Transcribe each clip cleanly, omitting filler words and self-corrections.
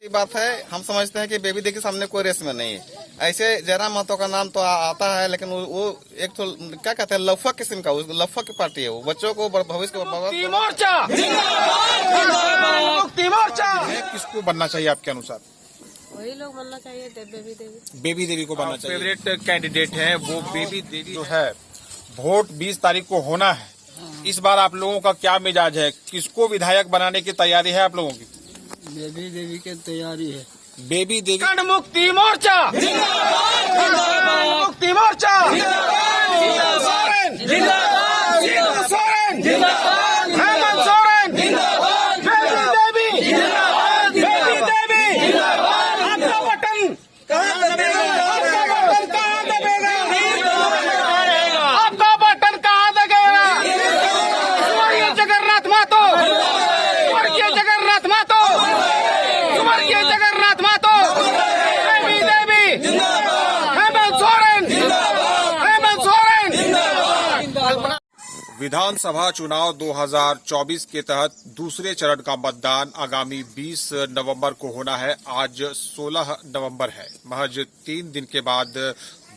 की बात है। हम समझते हैं कि बेबी देवी के सामने कोई रेस में नहीं है। ऐसे जयराम महतो का नाम तो आता है, लेकिन वो एक तो क्या कहते हैं, लफा किस्म का, लफा की पार्टी है। वो बच्चों को भविष्य को किसको बनना चाहिए आपके अनुसार? वही लोग बनना चाहिए, बेबी देवी। बेबी देवी को बनना चाहिए। फेवरेट कैंडिडेट है वो बेबी देवी जो है। वोट 20 तारीख को होना है। इस बार आप लोगों का क्या मिजाज है? किसको विधायक बनाने की तैयारी है आप लोगों की? बेबी देवी की तैयारी है। बेबी देवी झारखंड मुक्ति मोर्चा, मुक्ति मोर्चा, सोरेन जिंदाबाद, सोरेन जिंदाबाद, हेमंत सोरेन जिंदाबाद, बेबी देवी, बेबी देवी जिंदाबाद। आपका बटन कहाँ दबेगा? आपका बटन कहाँ दबेगा? स्वर्गीय जगन्नाथ महतो, स्वर्गीय जगन्नाथ महतो, स्वर्गीय जगन्नाथ महतो, बेबी देवी, हेमंत सोरेन, हेमंत सोरेन। विधानसभा चुनाव 2024 के तहत दूसरे चरण का मतदान आगामी 20 नवंबर को होना है। आज 16 नवंबर है। महज 3 दिन के बाद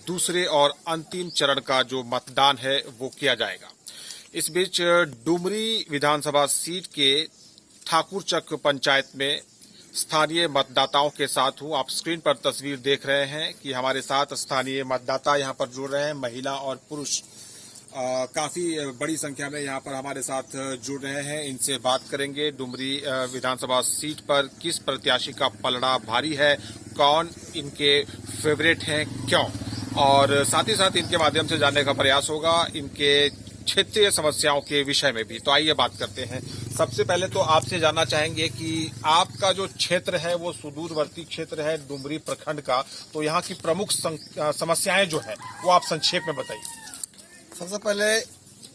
दूसरे और अंतिम चरण का जो मतदान है वो किया जाएगा। इस बीच डुमरी विधानसभा सीट के ठाकुरचक पंचायत में स्थानीय मतदाताओं के साथ हूं। आप स्क्रीन पर तस्वीर देख रहे हैं कि हमारे साथ स्थानीय मतदाता यहां पर जुड़ रहे हैं, महिला और पुरुष काफी बड़ी संख्या में यहां पर हमारे साथ जुड़ रहे हैं। इनसे बात करेंगे डुमरी विधानसभा सीट पर किस प्रत्याशी का पलड़ा भारी है, कौन इनके फेवरेट हैं, क्यों, और साथ ही साथ इनके माध्यम से जानने का प्रयास होगा इनके क्षेत्रीय समस्याओं के विषय में भी। तो आइए बात करते हैं। सबसे पहले तो आपसे जानना चाहेंगे कि आपका जो क्षेत्र है वो सुदूरवर्ती क्षेत्र है डुमरी प्रखंड का, तो यहाँ की प्रमुख समस्याएं जो है वो आप संक्षेप में बताइए। सबसे पहले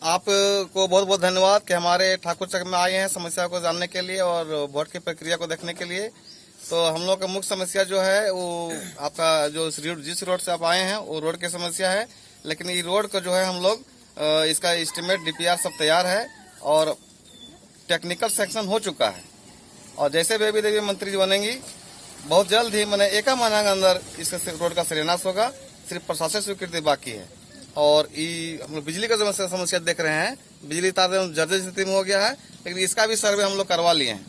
आपको बहुत बहुत धन्यवाद कि हमारे ठाकुरचक में आए हैं समस्या को जानने के लिए और वोट की प्रक्रिया को देखने के लिए। तो हम लोग का मुख्य समस्या जो है वो आपका जो जिस रोड से आप आए हैं वो रोड की समस्या है। लेकिन ये रोड को जो है हम लोग इसका एस्टिमेट डीपीआर सब तैयार है और टेक्निकल सेक्शन हो चुका है। और जैसे बेबी देवी मंत्री बनेंगी बहुत जल्द ही मैंने एक महीना के अंदर इस रोड का शिलान्यास होगा। सिर्फ प्रशासनिक स्वीकृति बाकी है। और हम लोग बिजली का समस्या देख रहे हैं, बिजली तार जर्जर स्थिति में हो गया है, लेकिन इसका भी सर्वे हम लोग करवा लिए हैं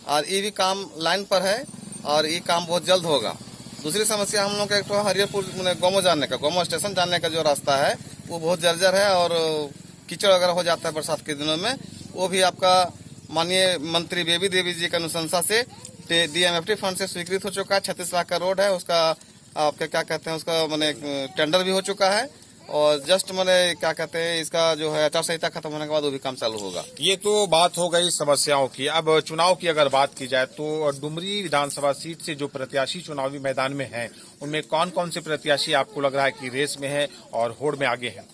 और ये भी काम लाइन पर है और ये काम बहुत जल्द होगा। दूसरी समस्या हम लोग का हरियरपुर गोमो जाने का, गोमो स्टेशन जाने का जो रास्ता है वो बहुत जर्जर है और कीचड़ वगैरह हो जाता है बरसात के दिनों में। वो भी आपका माननीय मंत्री बेबी देवी जी की अनुशंसा से डीएमएफटी फंड से स्वीकृत हो चुका है। 36 लाख का रोड है, उसका आपका क्या कहते हैं, उसका मैंने टेंडर भी हो चुका है और जस्ट मैंने क्या कहते हैं इसका जो है आचार संहिता खत्म होने के बाद वो भी काम चालू होगा। ये तो बात हो गई समस्याओं की। अब चुनाव की अगर बात की जाए तो डुमरी विधानसभा सीट से जो प्रत्याशी चुनावी मैदान में हैं उनमें कौन कौन से प्रत्याशी आपको लग रहा है कि रेस में है और होड़ में आगे है?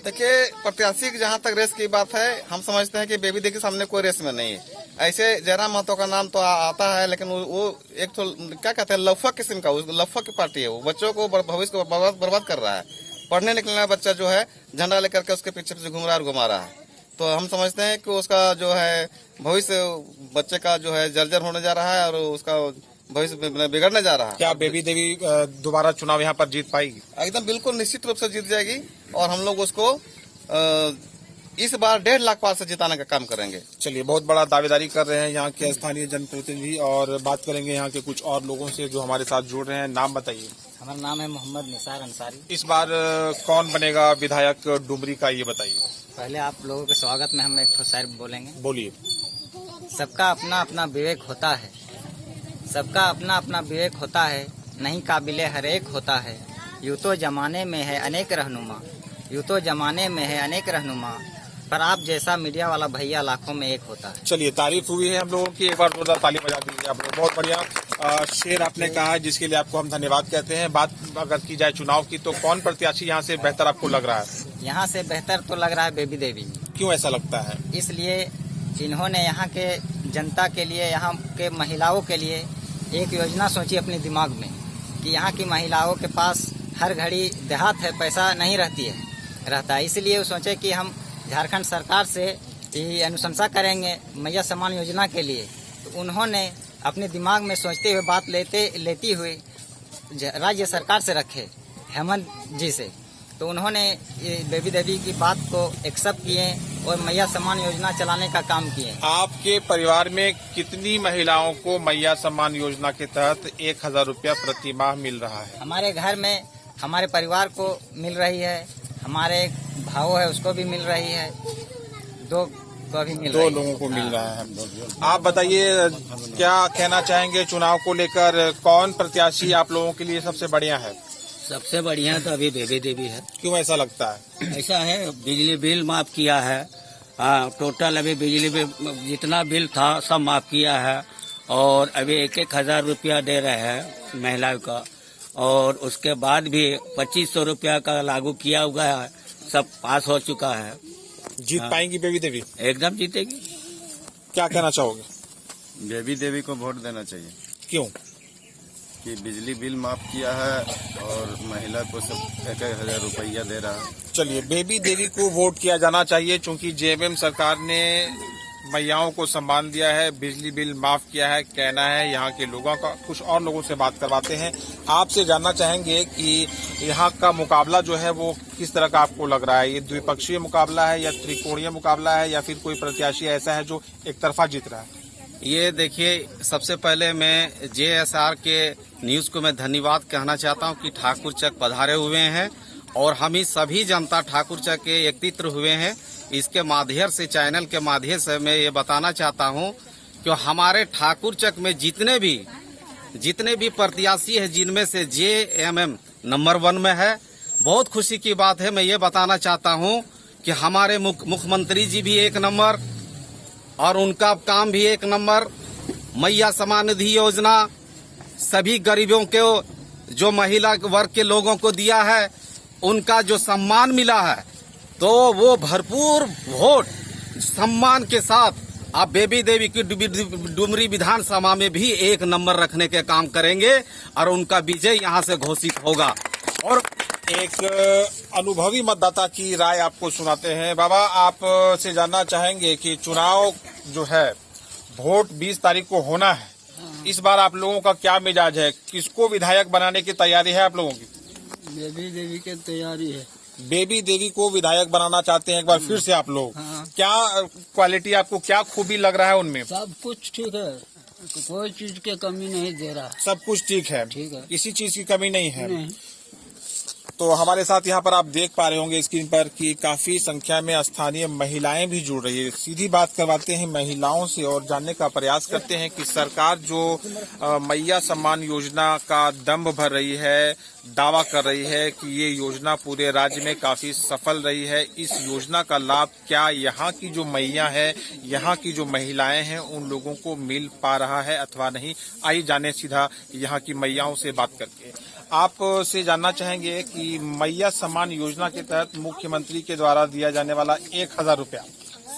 देखिए, प्रत्याशी की जहाँ तक रेस की बात है, हम समझते हैं कि बेबी देवी के सामने कोई रेस में नहीं है। ऐसे जयराम महतो का नाम तो आता है, लेकिन वो एक तो क्या कहते हैं, लफा किस्म का, लफा की पार्टी है। वो बच्चों को भविष्य को बर्बाद कर रहा है। पढ़ने निकलने वाला बच्चा जो है झंडा लेकर के उसके पीछे घूम रहा है और घुमा रहा है। तो हम समझते हैं कि उसका जो है भविष्य बच्चे का जो है जर्जर होने जा रहा है और उसका भविष्य बिगड़ने जा रहा है। क्या बेबी देवी दोबारा चुनाव यहाँ पर जीत पाएगी? एकदम बिल्कुल निश्चित रूप से जीत जाएगी और हम लोग उसको इस बार 1.5 लाख पार से जिताने का काम करेंगे। चलिए, बहुत बड़ा दावेदारी कर रहे हैं यहाँ के स्थानीय जनप्रतिनिधि और बात करेंगे यहाँ के कुछ और लोगों से जो हमारे साथ जुड़ रहे हैं। नाम बताइए। हमारा नाम है मोहम्मद निसार अंसारी। इस बार कौन बनेगा विधायक डुमरी का, ये बताइए। पहले आप लोगों के स्वागत में हम एक तो शायर बोलेंगे। बोलिए। सबका अपना अपना विवेक होता है, सबका अपना अपना विवेक होता है, नहीं काबिले हर एक होता है। यूं तो जमाने में है अनेक रहनुमा, यूं तो जमाने में है अनेक रहनुमा, पर आप जैसा मीडिया वाला भैया लाखों में एक होता है। चलिए, तारीफ हुई है हम लोगों की, एक बार जोरदार ताली बजा दीजिए आप लोग। बहुत बढ़िया शेर आपने कहा है जिसके लिए आपको हम धन्यवाद कहते हैं। बात अगर की जाए चुनाव की तो कौन प्रत्याशी यहाँ से बेहतर आपको लग रहा है? यहाँ से बेहतर तो लग रहा है बेबी देवी। क्यों ऐसा लगता है? इसलिए इन्होंने यहाँ के जनता के लिए, यहाँ के महिलाओं के लिए एक योजना सोची अपने दिमाग में कि यहाँ की महिलाओं के पास हर घड़ी देहात है, पैसा नहीं रहता है। इसलिए वो सोचे कि हम झारखंड सरकार से ये अनुशंसा करेंगे मैया सम्मान योजना के लिए। तो उन्होंने अपने दिमाग में सोचते हुए बात लेती हुई राज्य सरकार से रखे हेमंत जी से, तो उन्होंने ये बेबी देवी की बात को एक्सेप्ट किए और मैया सम्मान योजना चलाने का काम किए। आपके परिवार में कितनी महिलाओं को मैया सम्मान योजना के तहत 1000 रुपया प्रति माह मिल रहा है? हमारे घर में हमारे परिवार को मिल रही है, हमारे भाव है उसको भी मिल रही है, दो लोगों को मिल रहा है। आप बताइए क्या कहना चाहेंगे चुनाव को लेकर, कौन प्रत्याशी आप लोगों के लिए सबसे बढ़िया है? सबसे बढ़िया तो अभी बेबी देवी है। क्यों ऐसा लगता है? ऐसा है, बिजली बिल माफ किया है। हाँ, टोटल अभी बिजली बिल जितना बिल था सब माफ किया है और अभी 1,000 रुपया दे रहे हैं महिलाओं का, और उसके बाद भी 2500 रुपया का लागू किया हुआ है, सब पास हो चुका है। जीत पाएंगी बेबी देवी? एकदम जीतेगी। क्या कहना चाहोगे? बेबी देवी को वोट देना चाहिए। क्यों? कि बिजली बिल माफ किया है और महिला को सब 1,000 रुपया दे रहा है। चलिए, बेबी देवी को वोट किया जाना चाहिए क्योंकि जेएमएम सरकार ने मैयाओं को सम्मान दिया है, बिजली बिल माफ किया है, कहना है यहाँ के लोगों का। कुछ और लोगों से बात करवाते हैं। आपसे जानना चाहेंगे कि यहाँ का मुकाबला जो है वो किस तरह का आपको लग रहा है? ये द्विपक्षीय मुकाबला है या त्रिकोणीय मुकाबला है या फिर कोई प्रत्याशी ऐसा है जो एक तरफा जीत रहा है? ये देखिए, सबसे पहले मैं जेएसआर के न्यूज को मैं धन्यवाद कहना चाहता हूं कि ठाकुर चक पधारे हुए हैं और हम ही सभी जनता ठाकुर चक के एकत्रित हुए हैं। इसके माध्यम से, चैनल के माध्यम से मैं ये बताना चाहता हूं कि हमारे ठाकुर चक में जितने भी प्रत्याशी है, जिनमें से जेएमएम नंबर 1 में है। बहुत खुशी की बात है। मैं ये बताना चाहता हूं कि हमारे मुख्यमंत्री जी भी 1 नंबर और उनका काम भी 1 नंबर। मैया सम्मान निधि योजना सभी गरीबों को, जो महिला वर्ग के लोगों को दिया है, उनका जो सम्मान मिला है, तो वो भरपूर वोट सम्मान के साथ आप बेबी देवी की डुमरी विधानसभा में भी 1 नंबर रखने के काम करेंगे और उनका विजय यहाँ से घोषित होगा। और एक अनुभवी मतदाता की राय आपको सुनाते हैं। बाबा, आप से जानना चाहेंगे कि चुनाव जो है, वोट 20 तारीख को होना है, इस बार आप लोगों का क्या मिजाज है? किसको विधायक बनाने की तैयारी है आप लोगों की? बेबी देवी की तैयारी है। बेबी देवी को विधायक बनाना चाहते हैं एक बार फिर से आप लोग। हाँ। क्या क्वालिटी आपको, क्या खूबी लग रहा है उनमें? सब कुछ ठीक है, कोई चीज की कमी नहीं दे रहा। सब कुछ ठीक है, किसी चीज की कमी नहीं है। नहीं। तो हमारे साथ यहाँ पर आप देख पा रहे होंगे स्क्रीन पर कि काफी संख्या में स्थानीय महिलाएं भी जुड़ रही है। सीधी बात करवाते हैं महिलाओं से और जानने का प्रयास करते हैं कि सरकार जो मैया सम्मान योजना का दम्भ भर रही है, दावा कर रही है कि ये योजना पूरे राज्य में काफी सफल रही है। इस योजना का लाभ क्या यहाँ की जो मैया है, यहाँ की जो महिलाएं हैं, उन लोगों को मिल पा रहा है अथवा नहीं? आइए जाने सीधा यहाँ की मैयाओं से बात करके। आप से जानना चाहेंगे कि मैया सम्मान योजना के तहत मुख्यमंत्री के द्वारा दिया जाने वाला 1,000 रुपया,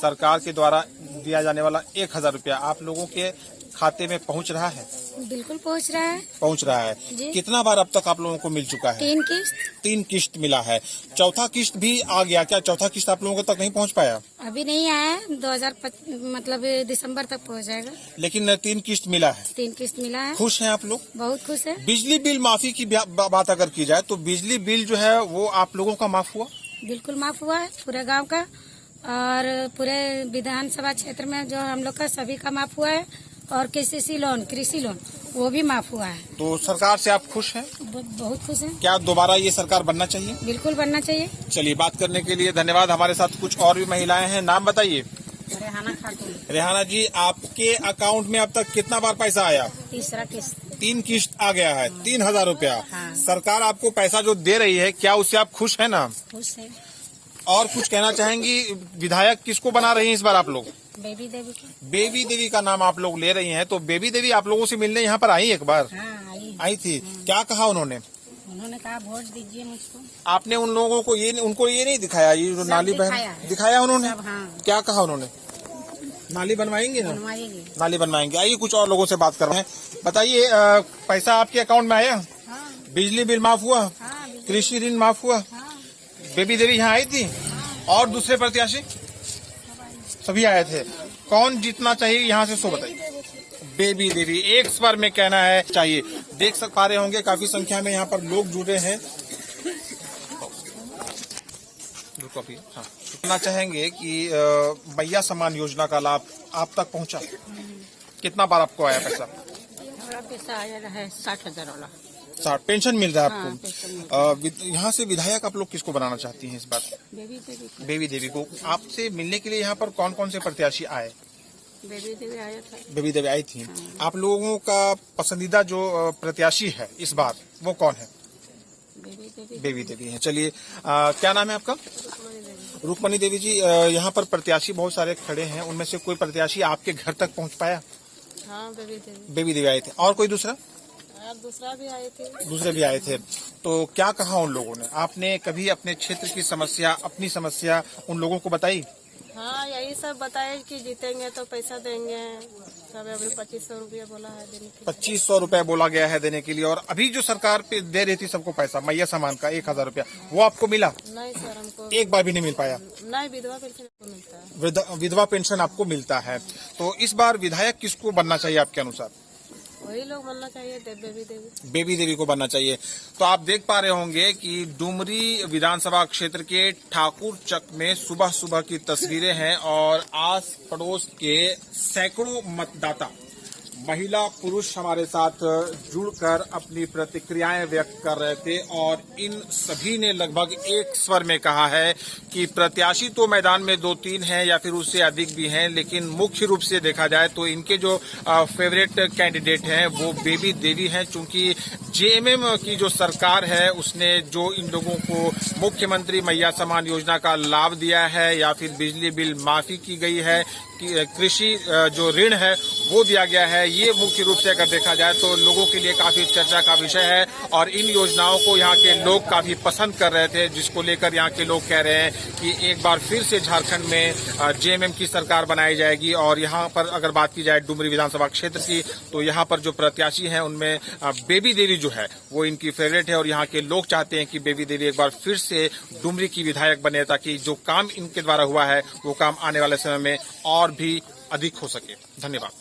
सरकार के द्वारा दिया जाने वाला 1,000 रुपया आप लोगों के खाते में पहुंच रहा है? बिल्कुल पहुंच रहा है। पहुंच रहा है। जी। कितना बार अब तक आप लोगों को मिल चुका है? 3 किस्त। 3 किस्त मिला है। चौथा किस्त भी आ गया क्या? चौथा किस्त आप लोगों तक नहीं पहुंच पाया? अभी नहीं आया, 2025 दिसंबर तक पहुंच जाएगा। लेकिन 3 किस्त मिला है। 3 किस्त मिला है। खुश हैं आप लोग? बहुत खुश है। बिजली बिल माफी की बात अगर की जाए तो बिजली बिल जो है वो आप लोगों का माफ हुआ? बिल्कुल माफ हुआ है, पूरे गांव का और पूरे विधानसभा क्षेत्र में जो हम लोग का सभी का माफ हुआ है। और कृषि लोन वो भी माफ हुआ है। तो सरकार से आप खुश हैं? बहुत खुश हैं। क्या दोबारा ये सरकार बनना चाहिए? बिल्कुल बनना चाहिए। चलिए, बात करने के लिए धन्यवाद। हमारे साथ कुछ और भी महिलाएं हैं। नाम बताइए। रेहाना खातून। रेहाना जी, आपके अकाउंट में अब तक कितना बार पैसा आया? तीसरा किस्त। 3 किस्त आ गया है। 3,000 रुपया। हाँ। सरकार आपको पैसा जो दे रही है, क्या उससे आप खुश है ना? खुश है। और कुछ कहना चाहेंगी? विधायक किसको बना रही हैं इस बार आप लोग? बेबी देवी की। बेबी देवी का नाम आप लोग ले रही हैं, तो बेबी देवी आप लोगों से मिलने यहाँ पर आई एक बार? हाँ, आई थी। क्या कहा उन्होंने? उन्होंने कहा वोट दीजिए मुझको। आपने उन लोगों को उनको ये नहीं दिखाया, ये जो नाली दिखाया उन्होंने? हाँ। क्या कहा उन्होंने? नाली बनवाएंगे ना? बनवाएंगे। नाली बनवाएंगे। आइए कुछ और लोगों से बात कर रहे हैं। बताइए, पैसा आपके अकाउंट में आया? हाँ। बिजली बिल माफ हुआ? हाँ। कृषि ऋण माफ हुआ? हाँ। बेबी देवी यहाँ आई थी? और दूसरे प्रत्याशी सभी आए थे। कौन जीतना चाहिए यहाँ से, सो बताइए। बेबी देवी एक स्वर में कहना है चाहिए। देख सक पा रहे होंगे काफी संख्या में यहाँ पर लोग जुड़े हैं। हाँ, कहना चाहेंगे कि मैया सम्मान योजना का लाभ आप तक पहुँचा, कितना बार आपको आया पैसा? हमारा पैसा आया है 60,000 वाला। 60 पेंशन मिल रहा है हाँ, आपको। यहाँ से विधायक आप लोग किसको बनाना चाहती हैं इस बार? बेबी देवी को। आपसे मिलने के लिए यहाँ पर कौन कौन से प्रत्याशी आए? बेबी देवी आया था। बेबी देवी आई थी। आप लोगों का पसंदीदा जो प्रत्याशी है इस बार वो कौन है? बेबी देवी है। चलिए, क्या नाम है आपका? रुक्मणी देवी जी, यहाँ पर प्रत्याशी बहुत सारे खड़े हैं, उनमें से कोई प्रत्याशी आपके घर तक पहुँच पाया? हाँ, बेबी देवी आए थे। और कोई दूसरा? दूसरा भी आए थे। दूसरे भी आए थे। तो क्या कहा उन लोगों ने? आपने कभी अपने क्षेत्र की समस्या, अपनी समस्या उन लोगों को बताई? हाँ, यही सब बताए कि जीतेंगे तो पैसा देंगे। सब अभी 2500 रुपया बोला है देने के लिए। 2500 रुपया बोला गया है देने के लिए। और अभी जो सरकार पे दे रही थी सबको पैसा, मैया सम्मान का 1000 रुपया, वो आपको मिला? नहीं सर, हमको एक बार भी नहीं मिल पाया? नहीं, विधवा पेंशन आपको मिलता है। विधवा पेंशन आपको मिलता है। तो इस बार विधायक किसको बनना चाहिए आपके अनुसार? वही लोग बनना चाहिए, बेबी देवी। बेबी देवी को बनना चाहिए। तो आप देख पा रहे होंगे कि डुमरी विधानसभा क्षेत्र के ठाकुर चक में सुबह सुबह की तस्वीरें हैं और आस पड़ोस के सैकड़ों मतदाता, महिला पुरुष हमारे साथ जुड़कर अपनी प्रतिक्रियाएं व्यक्त कर रहे थे और इन सभी ने लगभग एक स्वर में कहा है कि प्रत्याशी तो मैदान में 2-3 हैं या फिर उससे अधिक भी हैं, लेकिन मुख्य रूप से देखा जाए तो इनके जो फेवरेट कैंडिडेट हैं वो बेबी देवी हैं। चूंकि जेएमएम की जो सरकार है उसने जो इन लोगों को मुख्यमंत्री मैया सम्मान योजना का लाभ दिया है या फिर बिजली बिल माफी की गई है, कृषि जो ऋण है वो दिया गया है, ये मुख्य रूप से अगर देखा जाए तो लोगों के लिए काफी चर्चा का विषय है। और इन योजनाओं को यहाँ के लोग काफी पसंद कर रहे थे, जिसको लेकर यहाँ के लोग कह रहे हैं कि एक बार फिर से झारखंड में जेएमएम की सरकार बनाई जाएगी। और यहाँ पर अगर बात की जाए डुमरी विधानसभा क्षेत्र की, तो यहाँ पर जो प्रत्याशी हैं उनमें बेबी देवी जो है वो इनकी फेवरेट है और यहाँ के लोग चाहते हैं कि बेबी देवी एक बार फिर से डुमरी की विधायक बने, ताकि जो काम इनके द्वारा हुआ है वो काम आने वाले समय में और भी अधिक हो सके। धन्यवाद।